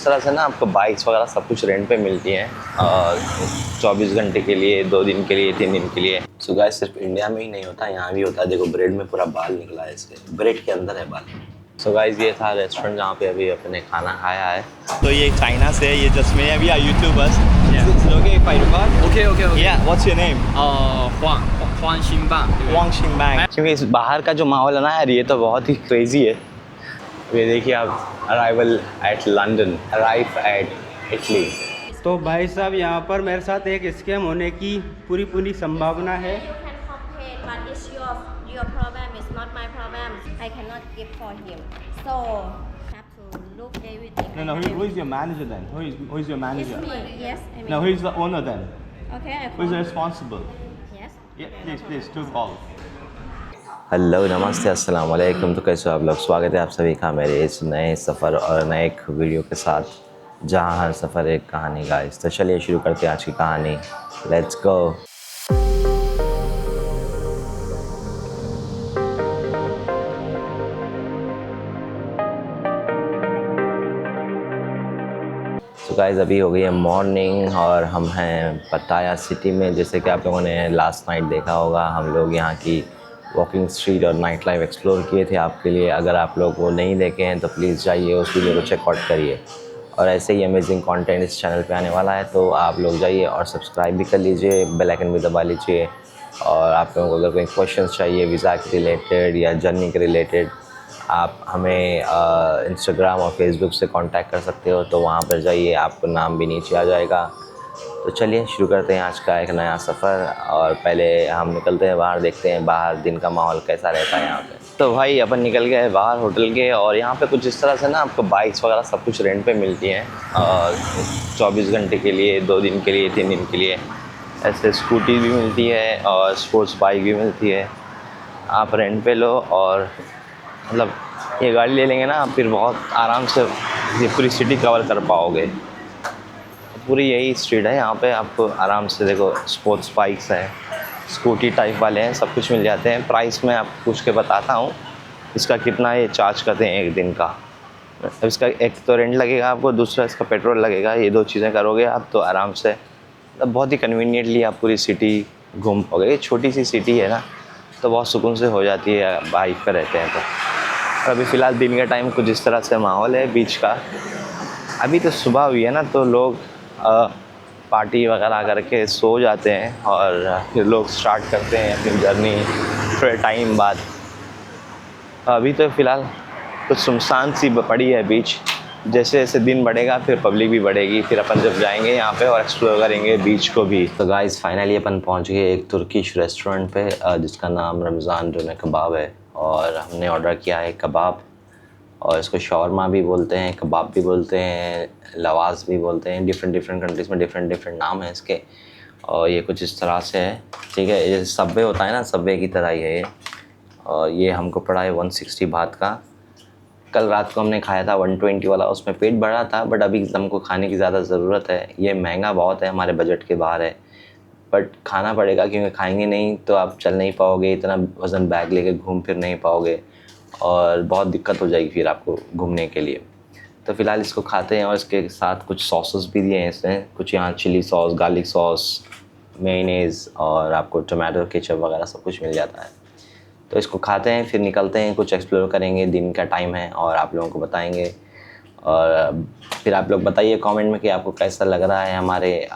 इस तरह से ना आपको बाइक्स वगैरह सब कुछ रेंट पे मिलती हैं और 24 घंटे के लिए, 2 दिन के लिए, 3 दिन के लिए। सो गाइस सिर्फ इंडिया में ही नहीं होता, यहाँ भी होता है। देखो ब्रेड में पूरा बाल निकला है, इसके ब्रेड के अंदर है बाल। सो गाइस ये था रेस्टोरेंट जहाँ पे अभी अपने खाना खाया है। तो ये चाइना से, ये जस्मिन, we are YouTubers. Yeah. Is it okay if I record? Okay. Yeah. What's your name? Huang Xinbang. Wang Xinbang. क्योंकि इस बाहर का जो माहौल है ना यार, ये तो बहुत ही क्रेजी है। ये देखिए आप, arrival at London, arrive at Italy. तो भाई साहब यहाँ पर मेरे साथ एक स्कैम होने की पूरी संभावना है। You can complain, but it's your problem. It's not my problem. I cannot give for him. So have to look everything. No. Who is your manager then? Who is your It's manager? me. Yes, I mean. No, who is the owner then? Okay, I Who is call. responsible? Yes. Yeah, please, two call. Hello, नमस्ते, अस्सलाम वालेकुम। तो कैसे हो आप लोग? स्वागत है आप सभी का मेरे इस नए सफ़र और नए एक वीडियो के साथ, जहां हर सफ़र एक कहानी गाइस। तो चलिए शुरू करते हैं आज की कहानी। Let's go. तो गाइस अभी हो गई है मॉर्निंग और हम हैं पटाया सिटी में। जैसे कि आप लोगों ने लास्ट नाइट देखा होगा, हम लोग यहाँ की वॉकिंग स्ट्रीट और नाइट लाइफ एक्सप्लोर किए थे आपके लिए। अगर आप लोग वो नहीं देखे हैं तो प्लीज़ जाइए, उस वीडियो को चेकआउट करिए। और ऐसे ही अमेजिंग कंटेंट इस चैनल पे आने वाला है, तो आप लोग जाइए और सब्सक्राइब भी कर लीजिए, बेल आइकन भी दबा लीजिए। और आप लोगों को अगर कोई क्वेश्चन चाहिए वीज़ा के रिलेटेड या जर्नी के रिलेटेड, आप हमें इंस्टाग्राम और फेसबुक से कांटेक्ट कर सकते हो। तो वहाँ पर जाइए, आपको नाम भी नीचे आ जाएगा। तो चलिए शुरू करते हैं आज का एक नया सफ़र। और पहले हम निकलते हैं बाहर, देखते हैं बाहर दिन का माहौल कैसा रहता है यहाँ पे। तो भाई अपन निकल गए बाहर होटल के, और यहाँ पे कुछ इस तरह से ना आपको बाइक्स वगैरह सब कुछ रेंट पे मिलती हैं और 24 घंटे के लिए, 2 दिन के लिए, 3 दिन के लिए। ऐसे स्कूटी भी मिलती है और स्पोर्ट्स बाइक भी मिलती है। आप रेंट पे लो और मतलब ये गाड़ी ले लेंगे ना, फिर बहुत आराम से ये पूरी सिटी कवर कर पाओगे। पूरी यही स्ट्रीट है यहाँ पे, आपको आराम से देखो स्पोर्ट्स बाइक्स हैं, स्कूटी टाइप वाले हैं, सब कुछ मिल जाते हैं। प्राइस मैं आपको पूछ के बताता हूँ इसका कितना ये चार्ज करते हैं एक दिन का। अब इसका एक तो रेंट लगेगा आपको, दूसरा इसका पेट्रोल लगेगा। ये 2 चीज़ें करोगे आप तो आराम से मतलब बहुत ही कन्वीनियंटली आप पूरी सिटी घूम पाओगे। ये छोटी सी सिटी है ना, तो बहुत सुकून से हो जाती है बाइक पर रहते हैं तो। और अभी फ़िलहाल दिन के टाइम कुछ इस तरह से माहौल है बीच का। अभी तो सुबह हुई है ना, तो लोग पार्टी वगैरह करके सो जाते हैं और फिर लोग स्टार्ट करते हैं अपनी जर्नी थोड़े टाइम बाद। अभी तो फ़िलहाल कुछ सुनसान सी पड़ी है बीच। जैसे जैसे दिन बढ़ेगा फिर पब्लिक भी बढ़ेगी, फिर अपन जब जाएंगे यहाँ पे और एक्सप्लोर करेंगे बीच को भी। तो गाइस फाइनली अपन पहुँच गए एक तुर्किश रेस्टोरेंट पे जिसका नाम रमज़ान डोने कबाब है। और हमने ऑर्डर किया है कबाब, और इसको शौरमा भी बोलते हैं, कबाब भी बोलते हैं, लवाज भी बोलते हैं। डिफरेंट कंट्रीज़ में डिफरेंट नाम है इसके। और ये कुछ इस तरह से है, ठीक है। ये सबवे होता है ना, सबवे की तरह ही है ये। और ये हमको पड़ा है 160 बात का। कल रात को हमने खाया था 120 वाला, उसमें पेट भरा था, बट अभी हमको खाने की ज़्यादा ज़रूरत है। ये महंगा बहुत है, हमारे बजट के बाहर है, बट खाना पड़ेगा क्योंकि खाएंगे नहीं तो आप चल नहीं पाओगे, इतना वज़न बैग लेके घूम फिर नहीं पाओगे और बहुत दिक्कत हो जाएगी फिर आपको घूमने के लिए। तो फ़िलहाल इसको खाते हैं। और इसके साथ कुछ सॉसेस भी दिए हैं इसने, कुछ यहाँ chilli sauce, garlic sauce, mayonnaise और आपको टमाटो केचप वगैरह सब कुछ मिल जाता है। तो इसको खाते हैं, फिर निकलते हैं, कुछ एक्सप्लोर करेंगे। दिन का टाइम है और आप लोगों को बताएंगे। और फिर आप लोग बताइए कमेंट में कि आपको कैसा लग रहा है हमारे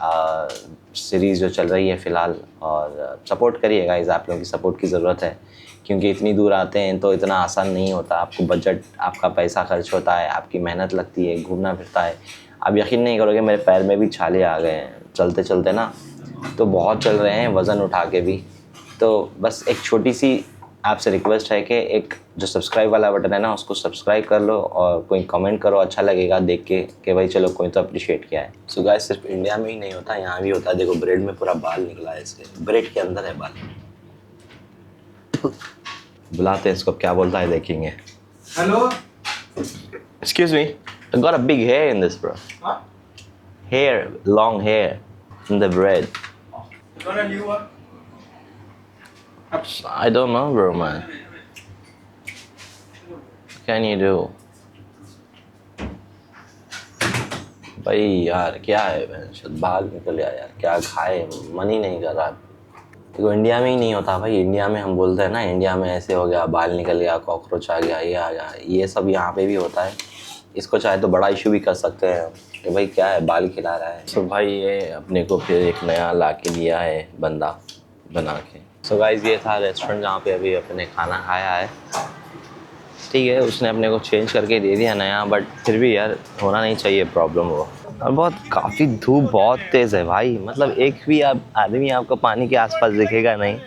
सीरीज़ जो चल रही है फ़िलहाल। और सपोर्ट करिए गाइस, आप लोगों की सपोर्ट की ज़रूरत है, क्योंकि इतनी दूर आते हैं तो इतना आसान नहीं होता। आपको बजट, आपका पैसा खर्च होता है, आपकी मेहनत लगती है, घूमना फिरता है। आप यकीन नहीं करोगे, मेरे पैर में भी छाले आ गए हैं चलते चलते ना, तो बहुत चल रहे हैं वज़न उठा के भी। तो बस एक छोटी सी आपसे रिक्वेस्ट है कि एक जो सब्सक्राइब वाला बटन है ना, उसको सब्सक्राइब कर लो और कोई कमेंट करो, अच्छा लगेगा देख के कि भाई चलो कोई तो अप्रिशिएट किया है। सो गाइस सिर्फ इंडिया में ही नहीं होता, यहाँ भी होता है। देखो ब्रेड में पूरा बाल निकला है, इसके ब्रेड के अंदर है बाल। बुलाते हैं इसको, क्या बोलता है देखेंगे। Hello, Excuse me, I got a big hair in this, bro. What? Hair, long hair in the bread. gonna new one? I don't know, bro, man. What can you do? भाई यार क्या है, बाल निकल गया यार, क्या खाए, मन ही नहीं कर रहा। देखो इंडिया में ही नहीं होता भाई, इंडिया में हम बोलते हैं ना, इंडिया में ऐसे हो गया, बाल निकल गया, कॉकरोच आ गया, ये आ गया, ये सब यहाँ पे भी होता है। इसको चाहे तो बड़ा इशू भी कर सकते हैं कि भाई क्या है, बाल खिला रहा है। तो भाई ये अपने को फिर एक नया ला के दिया है बंदा बना के। सो गाइस ये था रेस्टोरेंट जहाँ पे अभी अपने खाना खाया है। ठीक है, उसने अपने को चेंज करके दे दिया नया, बट फिर भी यार होना नहीं चाहिए प्रॉब्लम वो। और बहुत काफ़ी धूप बहुत तेज़ है भाई, मतलब एक भी आदमी आपको पानी के आसपास दिखेगा नहीं।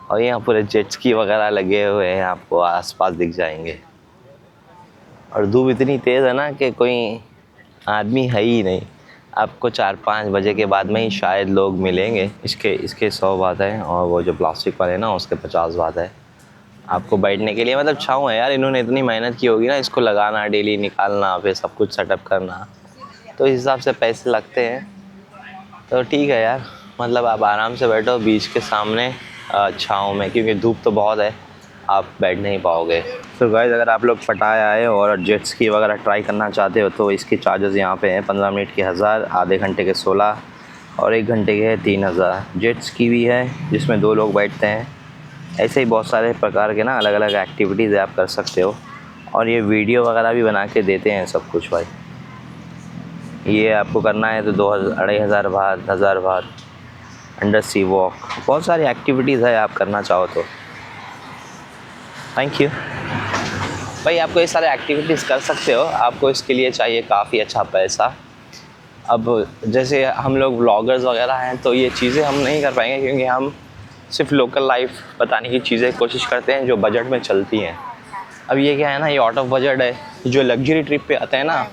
और यहाँ पूरे जेट स्की वगैरह लगे हुए हैं, आपको आसपास दिख जाएंगे। और धूप इतनी तेज़ है ना कि कोई आदमी है ही नहीं। आपको 4-5 बजे के बाद में ही शायद लोग मिलेंगे। इसके 100 बात है, और वो जो प्लास्टिक वाले ना उसके 50 बात है। आपको बैठने के लिए मतलब छाँव है यार, इन्होंने इतनी मेहनत की होगी ना इसको लगाना, डेली निकालना, फिर सब कुछ सेटअप करना, तो इस हिसाब से पैसे लगते हैं। तो ठीक है यार, मतलब आप आराम से बैठो बीच के सामने छाँव में, क्योंकि धूप तो बहुत है, आप बैठ नहीं पाओगे। तो गाइस अगर आप लोग पटाया आए और जेट स्की वगैरह ट्राई करना चाहते हो तो इसके चार्जेस यहाँ पे हैं। 15 मिनट के 1000, आधे घंटे के 16 और 1 घंटे के 3000। जेट स्की भी है जिसमें 2 लोग बैठते हैं। ऐसे ही बहुत सारे प्रकार के ना अलग अलग एक्टिविटीज़ आप कर सकते हो, और ये वीडियो वगैरह भी बना के देते हैं सब कुछ भाई। ये आपको करना है तो 2500 बात, 1000 बात। अंडर सी वॉक, बहुत सारी एक्टिविटीज़ है आप करना चाहो तो। थैंक यू भाई, आपको ये सारे एक्टिविटीज़ कर सकते हो। आपको इसके लिए चाहिए काफ़ी अच्छा पैसा। अब जैसे हम लोग व्लॉगर्स वगैरह हैं तो ये चीज़ें हम नहीं कर पाएंगे, क्योंकि हम सिर्फ लोकल लाइफ बताने की चीज़ें कोशिश करते हैं जो बजट में चलती हैं। अब ये क्या है ना, ये आउट ऑफ बजट है। जो लग्जरी ट्रिप पे आते हैं ना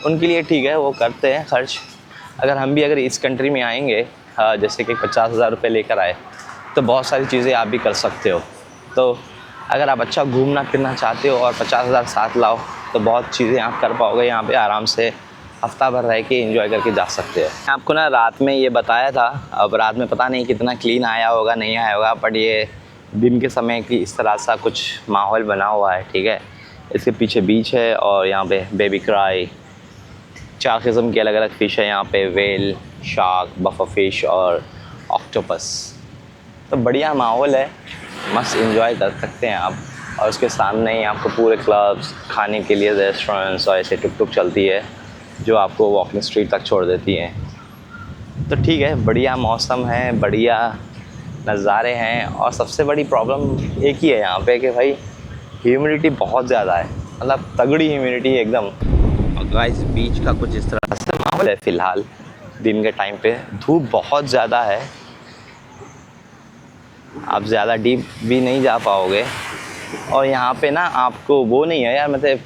उनके लिए ठीक है, वो करते हैं खर्च। अगर इस कंट्री में आएंगे, जैसे कि 50,000 रुपये लेकर आए, तो बहुत सारी चीज़ें आप भी कर सकते हो। तो अगर आप अच्छा घूमना फिरना चाहते हो और 50,000 साथ लाओ तो बहुत चीज़ें आप कर पाओगे। यहाँ पे आराम से हफ्ता भर रह के एंजॉय करके जा सकते हो। आपको ना रात में ये बताया था, अब रात में पता नहीं कितना क्लीन आया होगा नहीं आया होगा, बट ये दिन के समय की इस तरह सा कुछ माहौल बना हुआ है। ठीक है, इसके पीछे बीच है और यहाँ पे बेबी क्राई, 4 किस्म की अलग अलग फ़िश है यहाँ पे, वेल, शार्क, बफर फिश और ऑक्टोपस। तो बढ़िया माहौल है, मस्त एंजॉय कर सकते हैं आप। और उसके सामने ही आपको पूरे क्लब्स, खाने के लिए रेस्टोरेंट्स और ऐसे टुक टुक चलती है जो आपको वॉकिंग स्ट्रीट तक छोड़ देती हैं। तो ठीक है, बढ़िया मौसम है, बढ़िया नज़ारे हैं, और सबसे बड़ी प्रॉब्लम एक ही है यहाँ पे कि भाई ह्यूमिडिटी बहुत ज़्यादा है, मतलब तगड़ी ह्यूमिडिटी एकदम। और गाइस बीच का कुछ इस तरह से माहौल है फ़िलहाल दिन के टाइम पे। धूप बहुत ज़्यादा है, आप ज़्यादा डीप भी नहीं जा पाओगे। और यहाँ पे ना आपको वो नहीं है यार, मतलब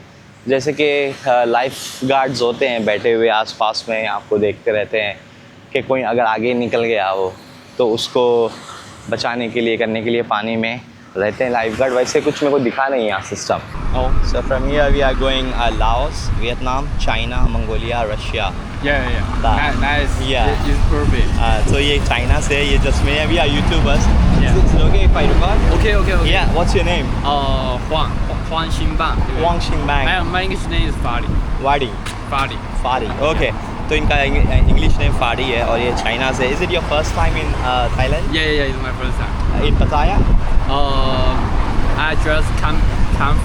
जैसे कि लाइफ गार्ड्स होते हैं बैठे हुए आसपास में, आपको देखते रहते हैं कि कोई अगर आगे निकल गया हो तो उसको बचाने के लिए, करने के लिए पानी में रहते हैं लाइफ गार्ड। वैसे कुछ मेरे को दिखा नहीं यहाँ system. So from here we are going Laos, Vietnam, China, Mongolia, Russia. Yeah. That- Nice. Yeah. It's perfect. So ये China से ये just me, we are YouTubers. Yeah. Is it okay if I record? Okay. Yeah. What's your name? Huang Xinbang. Wang Xinbang. My English name is Fadi. Wadi. Fadi. Okay. तो इनका English name फाड़ी है और ये China से। Is it your first time in Thailand? Yeah. It's my first time. In Pattaya? I just come from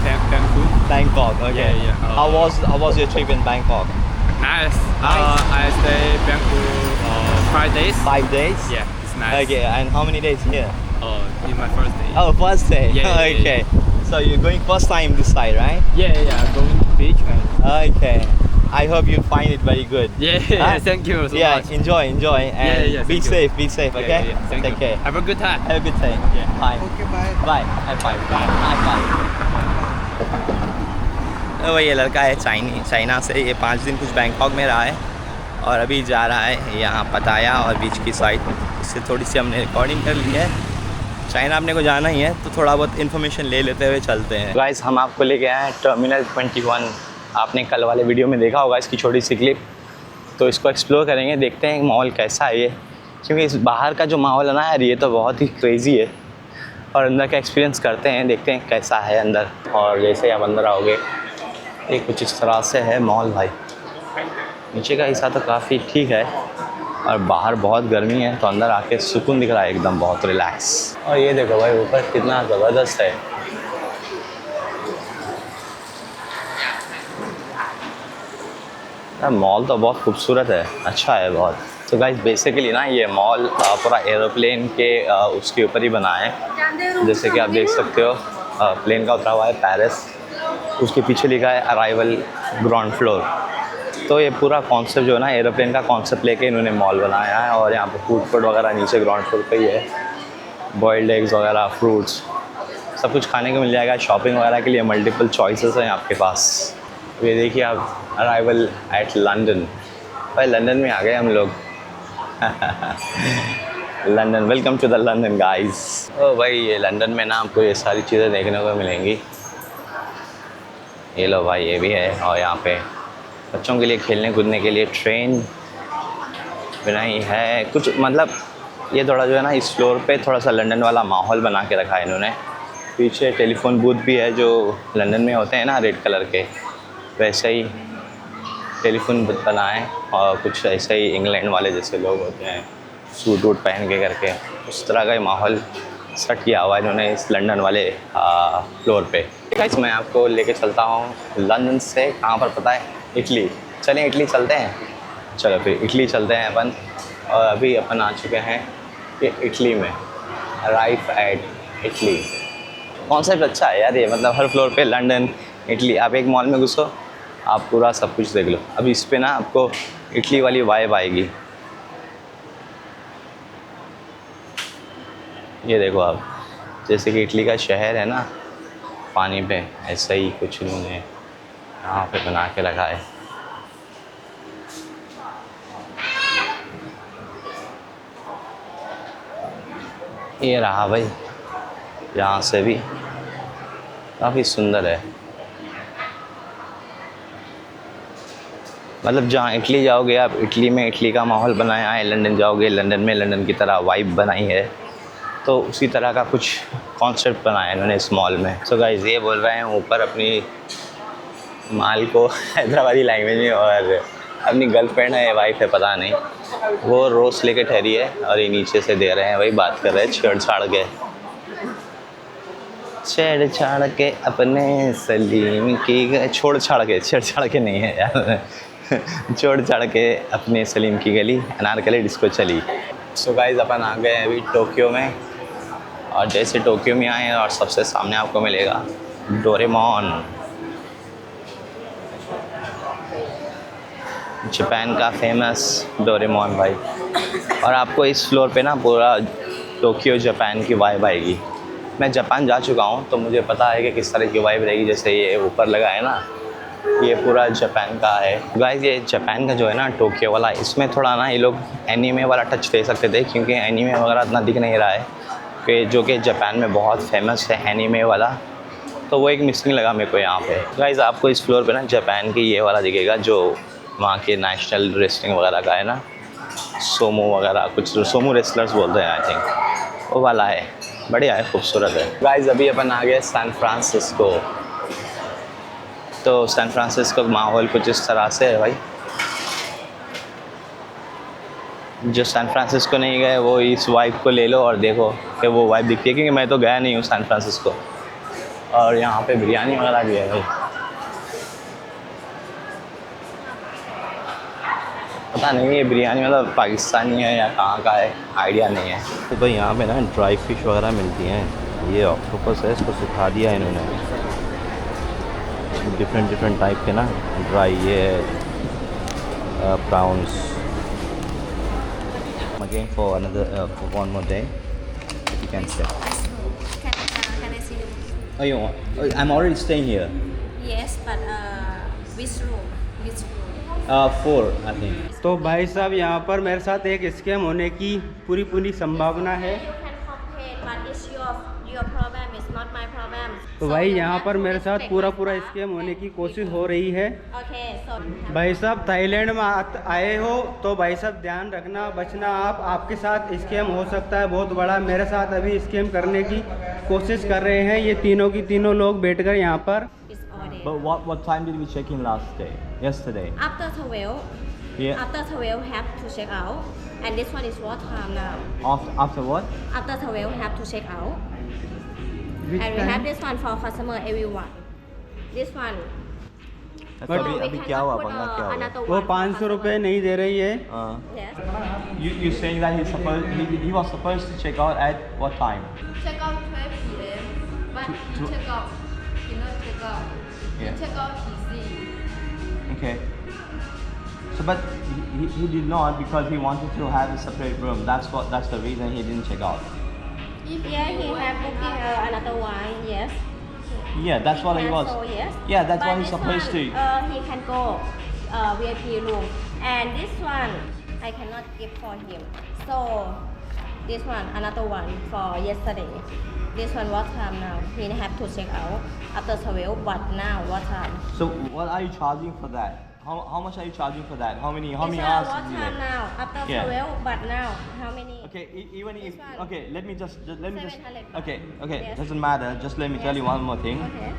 Bangkok. Bangkok. Okay. Yeah. How was your trip in Bangkok? Nice. Nice. I stay Bangkok 5 days. 5 days? Yeah, it's nice. Okay. And how many days here? In my first day. Oh, first day. Yeah. Okay. So you're going first time this side, right? Yeah. Going to the beach. Okay. I hope you find it very good. Yeah. Huh? Thank you so Yeah, much. enjoy, and Yeah, be thank you. safe, okay? Yeah. Thank Take you. care. Have a good time. Have a good day. Yeah. Bye. Okay, bye. Bye. High five. High five. तो ये लड़का है China से, ये 5 दिन कुछ Bangkok में रहा है और अभी जा रहा है यहाँ पताया और बीच की साइड। इससे थोड़ी सी हमने रिकॉर्डिंग कर ली है। चाइना अपने को जाना ही है तो थोड़ा बहुत इन्फॉर्मेशन ले लेते हुए चलते हैं। गाइस हम आपको लेके आए हैं टर्मिनल 21। आपने कल वाले वीडियो में देखा होगा इसकी छोटी सी क्लिप, तो इसको एक्सप्लोर करेंगे, देखते हैं माहौल कैसा है ये, क्योंकि इस बाहर का जो माहौल है ना यार ये तो बहुत ही क्रेज़ी है। और अंदर का एक्सपीरियंस करते हैं, देखते हैं कैसा है अंदर। और जैसे आप अंदर आओगे ये कुछ इस तरह से है माहौल भाई। नीचे का हिस्सा तो काफ़ी ठीक है और बाहर बहुत गर्मी है, तो अंदर आके सुकून दिख रहा है एकदम, बहुत रिलैक्स। और ये देखो भाई ऊपर कितना ज़बरदस्त है। मॉल तो बहुत खूबसूरत है, अच्छा है बहुत। तो गाइस बेसिकली ना ये मॉल पूरा एरोप्लेन के उसके ऊपर ही बना है। जैसे कि आप देख सकते हो प्लेन का उतरा हुआ है पेरिस, उसके पीछे लिखा है अराइवल ग्राउंड फ्लोर। तो ये पूरा कॉन्सेप्ट जो है ना एरोप्लेन का कॉन्सेप्ट लेके इन्होंने मॉल बनाया है। और यहाँ पे फूड वगैरह नीचे ग्राउंड फ्लोर पे ही है, बॉइल्ड एग्स वगैरह, फ्रूट्स, सब कुछ खाने को मिल जाएगा। शॉपिंग वगैरह के लिए मल्टीपल चॉइसेस हैं आपके पास। ये देखिए आप अराइवल एट लंदन। भाई लंदन में आ गए हम लोग। London, welcome to the London guys. ओ भाई ये लंदन में ना आपको ये सारी चीज़ें देखने को मिलेंगी। ये लो भाई ये भी है। और यहाँ पे बच्चों के लिए खेलने कूदने के लिए ट्रेन बनाई है कुछ, मतलब ये थोड़ा जो है ना इस फ्लोर पे थोड़ा सा लंदन वाला माहौल बना के रखा है इन्होंने। पीछे टेलीफोन बूथ भी है जो लंदन में होते हैं ना रेड कलर के, वैसे ही टेलीफोन बूथ बनाए। और कुछ ऐसे ही इंग्लैंड वाले जैसे लोग होते हैं सूट वूट पहन के करके, उस तरह का ही माहौल सेट किया हुआ है इन्होंने इस लंदन वाले फ्लोर पे। गाइस मैं आपको लेके चलता हूँ लंदन से कहाँ पर पता है, इटली। चलें इटली चलते हैं, चलो फिर इटली चलते हैं अपन। और अभी अपन आ चुके हैं ये इटली में, अराइव एट इटली। कॉन्सेप्ट अच्छा है यार ये, मतलब हर फ्लोर पे लंदन इटली। आप एक मॉल में घुसो आप पूरा सब कुछ देख लो। अभी इस पे ना आपको इटली वाली वाइब आएगी। ये देखो आप, जैसे कि इटली का शहर है ना पानी पे, ऐसा ही कुछ इन्होंने यहाँ पे बना के रखा है। ये रहा भाई, यहाँ से भी काफ़ी सुंदर है। मतलब जहाँ इटली जाओगे आप, इटली में इटली का माहौल बनाया है। लंदन जाओगे, लंदन में लंदन की तरह वाइब बनाई है। तो उसी तरह का कुछ कॉन्सेप्ट बनाया इन्होंने इस मॉल में। सो गाइस ये बोल रहे हैं ऊपर अपनी माल को हैदराबादी लैंग्वेज में, और अपनी गर्लफ्रेंड है या वाइफ है पता नहीं, वो रोज़ लेके ठहरी है और ये नीचे से दे रहे हैं, वही बात कर रहे हैं छेड़छाड़ के अपने सलीम की, छेड़छाड़ के नहीं है यार छोड़ के अपने सलीम की गली, अनारकली डिस्को चली। सो गाइस अपन आ गए अभी टोक्यो में। और जैसे टोक्यो में आए और सबसे सामने आपको मिलेगा डोरेमोन, जापान का फेमस डोरेमोन भाई। और आपको इस फ्लोर पे ना पूरा टोक्यो जापान की वाइब आएगी। मैं जापान जा चुका हूँ तो मुझे पता है कि किस तरह की वाइब रहेगी। जैसे ये ऊपर लगा है ना, ये पूरा जापान का है। गाइस ये जापान का जो है ना टोक्यो वाला, इसमें थोड़ा ना ये लोग एनीमे वाला टच दे सकते थे, क्योंकि एनीमे वगैरह इतना दिख नहीं रहा है कि जो कि जापान में बहुत फेमस है एनीमे वाला। तो वो एक मिसिंग लगा मेरे को यहाँ पे। गाइस आपको इस फ्लोर पे ना जापान की ये वाला दिखेगा जो वहाँ के नेशनल रेसलिंग वगैरह का है ना, सोमो वगैरह, कुछ सोमो रेसलर्स बोलते हैं आई थिंक, वो वाला है। बढ़िया है, खूबसूरत है। गाइस अभी अपन आ गए सैन फ्रांसिस्को। तो सैन फ्रांसिस्को का माहौल कुछ इस तरह से है भाई। जो सैन फ्रांसिस्को नहीं गए वो इस वाइब को ले लो और देखो कि वो वाइब दिखती है, क्योंकि मैं तो गया नहीं हूँ सैन फ्रांसिस्को। और यहाँ पे बिरयानी वगैरह भी है भाई। पता नहीं ये बिरयानी मतलब पाकिस्तानी है या कहाँ का है, आइडिया नहीं है। तो भाई यहाँ पे ना ड्राई फिश वगैरह मिलती हैं। ये ऑक्टोपस है, इसको सुखा दिया इन्होंने, डिफरेंट टाइप के ना ड्राई। ये prawns. Again for another for one more day you can say. Can I see you? Oh, you want? I'm already staying here. Yes, but which room? Which room? 4 I think. तो भाई साहब यहाँ पर मेरे साथ एक scam होने की पूरी संभावना है। You can complain, but it's your problem. It's not my problem. तो So भाई you यहाँ have पर to मेरे साथ respect पूरा my staff. स्कैम होने की कोशिश हो रही है। Okay, so भाई साहब थाईलैंड में आए हो तो भाई साहब ध्यान रखना, बचना। आपके साथ स्कैम हो सकता है बहुत बड़ा। मेरे साथ अभी स्कैम करने की कोशिश कर रहे हैं ये तीनों की तीनों लोग बैठकर यहाँ पर। it's all day. But what time did we check in last day? Yesterday. After 12, Yeah. after 12 have to check out. And this one is what time now? After what? After 12 have to check out. Which And we time? have this one for customer everyone. This one. That's No, अभी we अभी cannot क्या हुआ put, पंगा क्या हुआ? another वो one for 500 customer. रुपये नहीं दे रही है। Yes. You saying that he was supposed to check out at what time? Check out 12 p.m. But he check out. He not check out. Yeah. He check out easy. Okay. So but he did not because he wanted to have a separate room. That's the reason he didn't check out. Yeah, he have booking another one. Yes. Yeah, that's what he was. So yes. Yeah, that's But what he's this supposed one, to. He can go VIP room, and this one I cannot give for him. So this one another one for yesterday. This one what time now? He have to check out after 12. But now what time? So what are you charging for that? How much are you charging for that? How many This hours one is what he time there? now? After Yeah. 12. But now how many? Okay, even if This one. okay, let me just let me just 700. okay, Yes. doesn't matter. Just let me tell Yes. you one more thing. Okay.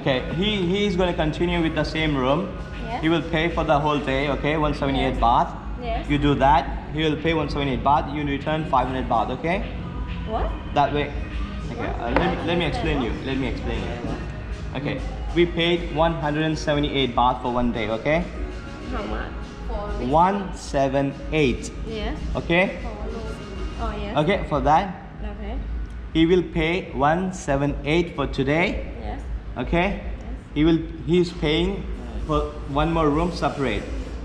Okay, he is going to continue with the same room. Yes. He will pay for the whole day. Okay, 178 Yes. baht. Yes. You do that. He will pay 178 baht. You return 500 baht. Okay, What? that way. Okay, let me explain you. Let me explain you. Okay, we paid 178 baht for one day. Okay, How much? 178. Yes. Okay, Oh yes. okay for that. Okay. He will pay 178 for today. Yes. Okay, he's paying for one more room separate,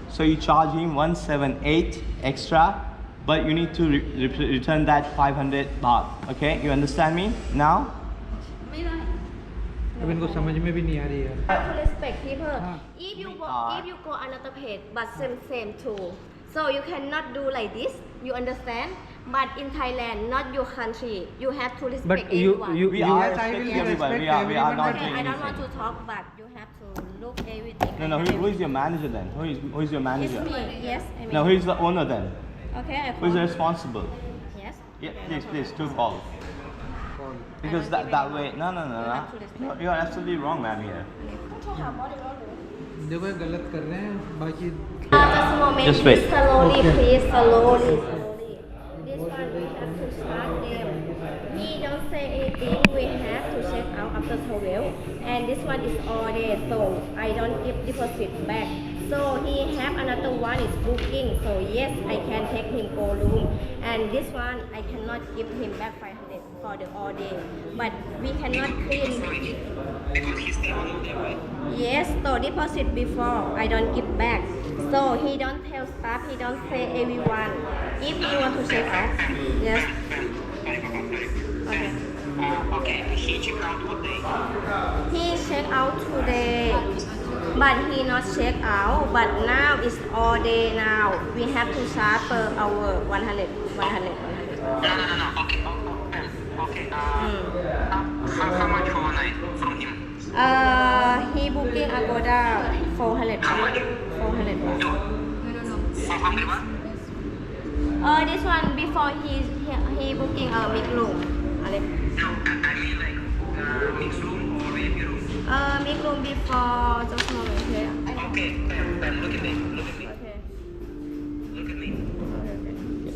so you charge him 178 extra, but you need to return that 500 baht. Okay, you understand me now?ไม่ได้ अब इनको समझ में भी नहीं आ रही है। To respect people. हाँ. If you go another page, but same too. So you cannot do like this. You understand? But in Thailand, not your country, you have to respect But you everyone. you We you are yes, I will respecting everybody. respect We are not Okay, doing I don't want anything. to talk, but you have to look everything. No, who is your manager then? Who is your It's manager? me. Yes. I mean. No, who is the owner then? Okay. I Who is call. responsible? Yes. Yeah, Okay, please, no two problem. calls. Because I don't that give way, any- no, You have to respect. you're absolutely wrong, ma'am here. देखो ये गलत कर रहे हैं बाकी Just a moment. Just wait. Slowly, Okay. please. Slowly. This one we have to start them. He don't say anything. We have to check out after 12. And this one is all day, so I don't give deposit back. So he have another one is booking. So yes, I can take him go room. And this one I cannot give him back 500 for the all day. But we cannot clean. Yes, so deposit before I don't give back. So he don't tell staff, he don't say everyone. If you want to check out, yes. Okay. He check out today, but he not check out. But now it's all day now. We have to charge per hour 100. No. Okay. How much for one night from him? He booking Agoda 400 baht. 400 baht. For how many baht? This one before he booking a big room. Alex. No, I mean like mixed room or VIP room. Big room before just a moment here. Okay, then look at me. Okay. Look at me.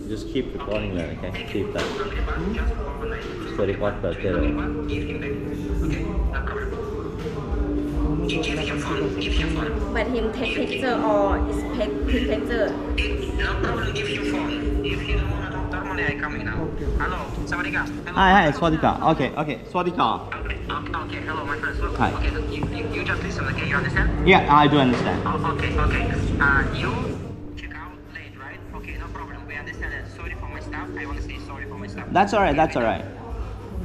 Just keep recording that, okay? Keep that. How many baht? Just for one night. इसको record करते रहो. Give him back. Okay, no problem. Give him phone. But him take picture or is take picture. No problem, give him phone. If he don't want to talk normally, I come in now. Hello, Sawadika. Hi, Swadika. Okay, Swadika. Okay, hello, my friend. So, Hi. okay, you just listen, okay? You understand? Yeah, I do understand. Okay. You check out late, right? Okay, no problem. We understand that. Sorry for my stuff. I want to say sorry for my stuff. That's alright.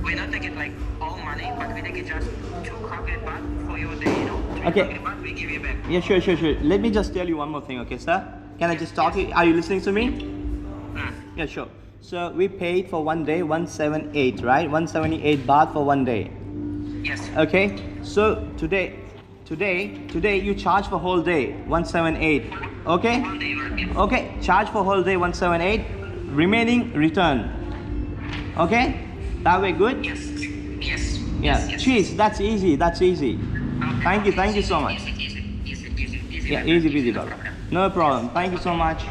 We not take it like all money, but we take it just 200 baht for your day, you know? 300 Okay. baht we give you back. Yeah, sure. Let me just tell you one more thing, okay, sir? Can I just talk? Are you listening to me? Yeah, sure. So we paid for one day 178, right? 178 baht for one day. Yes. Okay. So today you charge for whole day 178. Okay. One day, right? Okay. Charge for whole day 178. Remaining return. Okay. That way good. Yes. Yeah. Cheers. That's easy. Okay. Thank you so much. Easy. Yeah, easy peasy brother. No problem. Thank you so much.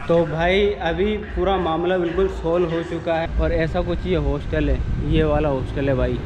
तो भाई अभी पूरा मामला बिल्कुल solve हो चुका है और ऐसा कुछ ये हॉस्टल है, ये वाला हॉस्टल है भाई।